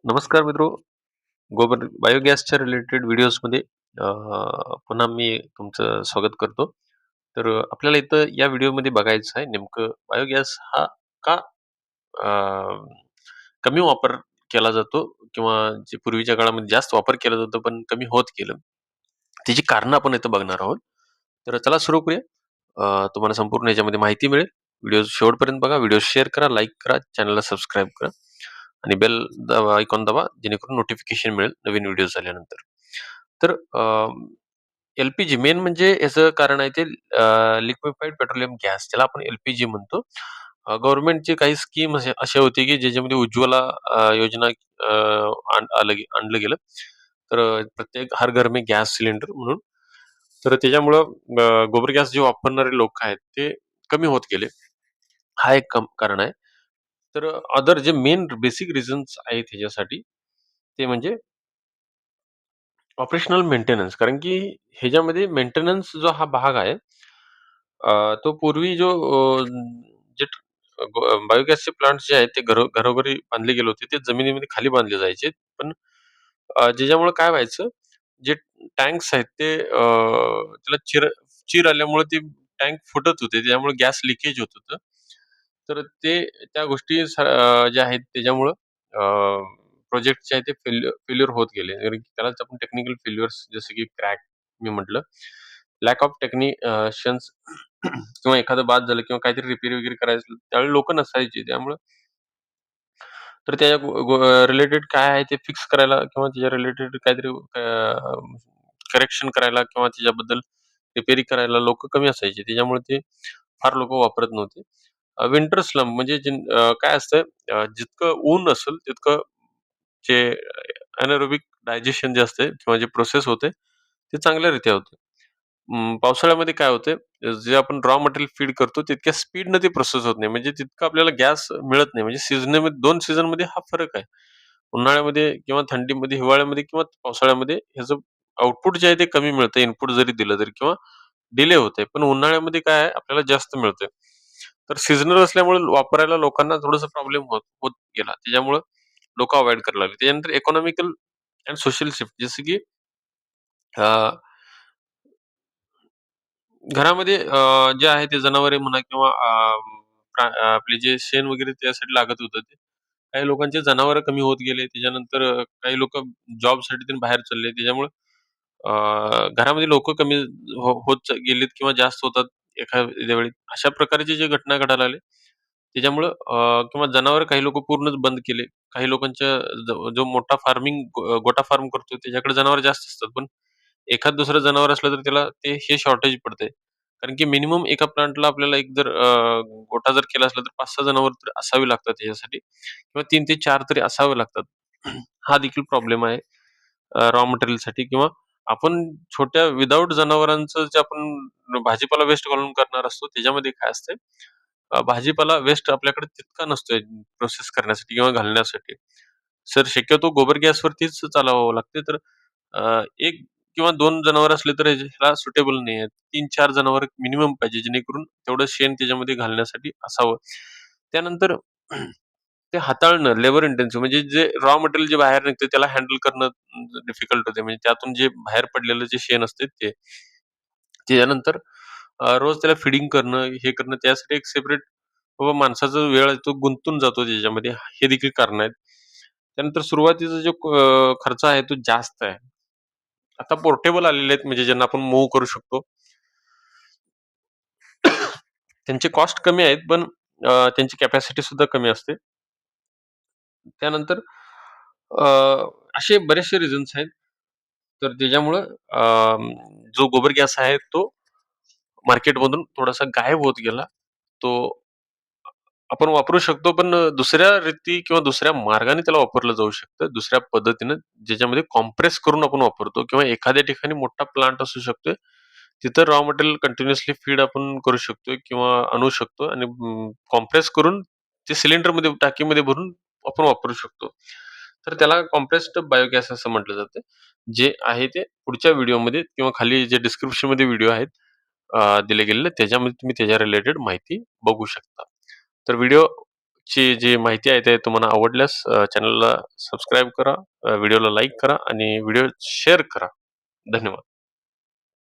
नमस्कार मित्रो. गोबर बायोगॅसच्या रिलेटेड व्हिडिओजमध्ये पुन्हा मी तुमचं स्वागत करतो. तर आपल्याला इथं या व्हिडिओमध्ये बघायचं आहे नेमकं बायोगॅस हा का अ, कमी वापर केला जातो किंवा जे पूर्वीच्या काळामध्ये जास्त वापर केला जातो पण कमी होत गेलं. त्याची कारणं आपण इथं बघणार आहोत. तर चला सुरू करूया. तुम्हाला संपूर्ण याच्यामध्ये माहिती मिळेल. व्हिडिओ शेवटपर्यंत बघा. व्हिडिओ शेअर करा, लाईक करा, चॅनलला सबस्क्राईब करा आणि बेल दाबा, आयकॉन दाबा, जेणेकरून नोटिफिकेशन मिळेल नवीन व्हिडिओ झाल्यानंतर. तर एल-पी-जी मेन म्हणजे याचं कारण आहे ते लिक्विफाईड पेट्रोलियम गॅस त्याला आपण एल-पी-जी म्हणतो. गव्हर्नमेंटची काही स्कीम अशा होती की ज्याच्यामध्ये उज्ज्वला योजना आणलं गेलं. तर प्रत्येक हर घर में गॅस सिलेंडर म्हणून. तर त्याच्यामुळं गोबर गॅस जे वापरणारे लोक आहेत ते कमी होत गेले. हा एक कारण आहे. तर अदर जे मेन बेसिक रिझन्स आहेत ह्याच्यासाठी, ते म्हणजे ऑपरेशनल मेंटेनन्स. कारण की ह्याच्यामध्ये मेंटेनन्स जो हा भाग आहे, तो पूर्वी जे बायोगॅसचे प्लांट्स जे आहेत ते घरोघरी बांधले गेले होते. ते जमिनीमध्ये खाली बांधले जायचे. पण ज्याच्यामुळं काय व्हायचं, जे टँक्स आहेत ते त्याला चिर चीर आल्यामुळे ते टँक फुटत होते. त्याच्यामुळे गॅस लिकेज होत होतं. तर त्या गोष्टी ज्या आहेत त्याच्यामुळं प्रोजेक्ट जे आहे ते फेल्युअर होत गेले. कारण की त्यालाच आपण टेक्निकल फेल्युअर्स जसं की क्रॅक मी म्हटलं. लॅक ऑफ टेक्निशियन्स किंवा एखादं बाद झालं किंवा काहीतरी रिपेअर वगैरे करायचं त्यावेळी लोकं नसायची. त्यामुळं तर त्या रिलेटेड काय आहे ते फिक्स करायला किंवा त्याच्या रिलेटेड काहीतरी करेक्शन करायला किंवा त्याच्याबद्दल रिपेअरी करायला लोकं कमी असायची. त्याच्यामुळे ते फार लोकं वापरत नव्हते. विंटर स्लंप म्हणजे काय असतं, जितकं ऊन असेल तितकं जे एनारोबिक डायजेशन जे असते किंवा जे प्रोसेस होते, ते चांगल्यारीत्या होते. पावसाळ्यामध्ये काय होतंय, जे आपण रॉ मटेरियल फीड करतो तितक्या स्पीडनं ते प्रोसेस होत नाही. म्हणजे तितकं आपल्याला गॅस मिळत नाही. म्हणजे सीझनमध्ये 2 सीझनमध्ये हा फरक आहे. उन्हाळ्यामध्ये किंवा थंडीमध्ये, हिवाळ्यामध्ये किंवा पावसाळ्यामध्ये ह्याचं आउटपुट जे आहे ते कमी मिळतं. इनपुट जरी दिलं तरी किंवा डिले होतंय. पण उन्हाळ्यामध्ये काय आहे आपल्याला जास्त मिळतंय. तर सीझनल असल्यामुळे वापरायला लोकांना थोडासा प्रॉब्लेम होत होत गेला. त्याच्यामुळं लोकं अव्हॉइड करायला लागले. त्याच्यानंतर इकॉनॉमिकल अँड सोशल शिफ्ट जसं की अ, घरामध्ये जे आहे ते जनावरे म्हणा किंवा आपले जे शेण वगैरे त्यासाठी लागत होतं ते. काही लोकांचे जनावरं कमी होत गेले. त्याच्यानंतर काही लोकं जॉबसाठी तेन बाहेर चालले. त्याच्यामुळं घरामध्ये लोकं कमी गेलीत किंवा जास्त होतात एखाद्या वेळी. अशा प्रकारची जी घटना घडायला लागल्या. त्याच्यामुळं किंवा जनावरं काही लोकं पूर्णच बंद केले. काही लोकांच्या जो मोठा गोटा फार्म करतो त्याच्याकडे जनावर जास्त असतात. पण एखाद दुसरं जनावर असलं तर त्याला हे शॉर्टेज पडतंय. कारण की मिनिमम एका प्लांटला आपल्याला एक जर गोठा जर केला असला तर 5-6 जनावर तर असावी लागतात त्याच्यासाठी किंवा 3 ते 4 तरी असावे लागतात. हा देखील प्रॉब्लेम आहे रॉ मटेरियलसाठी किंवा आपण छोट्या विदाऊट जनावरांचं जे आपण भाजीपाला वेस्ट घालून करणार असतो त्याच्यामध्ये काय असतंय, भाजीपाला वेस्ट आपल्याकडे तितका नसतोय प्रोसेस करण्यासाठी किंवा घालण्यासाठी. शक्यतो गोबर गॅसवरतीच चालवावं लागते. तर 1 किंवा 2 जनावर असले तर ह्याला सुटेबल नाही आहेत. 3-4 जनावर मिनिमम पाहिजे जेणेकरून तेवढं शेण त्याच्यामध्ये घालण्यासाठी असावं. त्यानंतर ते हाताळणं लेबर इंटेन्सिव्ह म्हणजे जे रॉ मटेरियल जे बाहेर निघते त्याला हँडल करणं डिफिकल्ट होते. म्हणजे त्यातून जे बाहेर पडलेलं जे शेण असते ते. त्याच्यानंतर रोज त्याला फीडिंग करणं, हे करणं त्यासाठी एक सेपरेट बाबा माणसाचा वेळ आहे तो गुंतून जातो त्याच्यामध्ये. हे देखील कारण आहेत. त्यानंतर सुरुवातीचा जो खर्च आहे तो जास्त आहे. आता पोर्टेबल आलेले आहेत म्हणजे ज्यांना आपण मूव्ह करू शकतो. त्यांचे कॉस्ट कमी आहेत, पण त्यांची कॅपॅसिटी सुद्धा कमी असते. त्यानंतर अ, असे बरेचसे रिझन्स आहेत. तर त्याच्यामुळं जो गोबर गॅस आहे तो मार्केटमधून थोडासा गायब होत गेला. तो आपण वापरू शकतो, पण दुसऱ्या रीती किंवा दुसऱ्या मार्गाने त्याला वापरलं जाऊ शकतं. दुसऱ्या पद्धतीनं ज्याच्यामध्ये कॉम्प्रेस करून आपण वापरतो किंवा एखाद्या ठिकाणी मोठा प्लांट असू शकतोय. तिथं रॉ मटेरियल कंटिन्युअसली फीड आपण करू शकतोय किंवा आणू शकतो आणि कॉम्प्रेस करून ते सिलिंडरमध्ये, टाकीमध्ये भरून आपण वापरू शकतो. तर त्याला कॉम्प्रेस्ड बायोगॅस असं म्हटलं जातं. जे आहे ते पुढच्या व्हिडिओमध्ये किंवा खाली जे डिस्क्रिप्शनमध्ये व्हिडिओ आहेत दिले गेलेले त्याच्यामध्ये तुम्ही त्याच्या रिलेटेड माहिती बघू शकता. तर व्हिडिओ ची जी माहिती आहे ते तुम्हाला आवडल्यास चॅनलला सबस्क्राईब करा, व्हिडिओला लाईक करा आणि व्हिडिओ शेअर करा. धन्यवाद.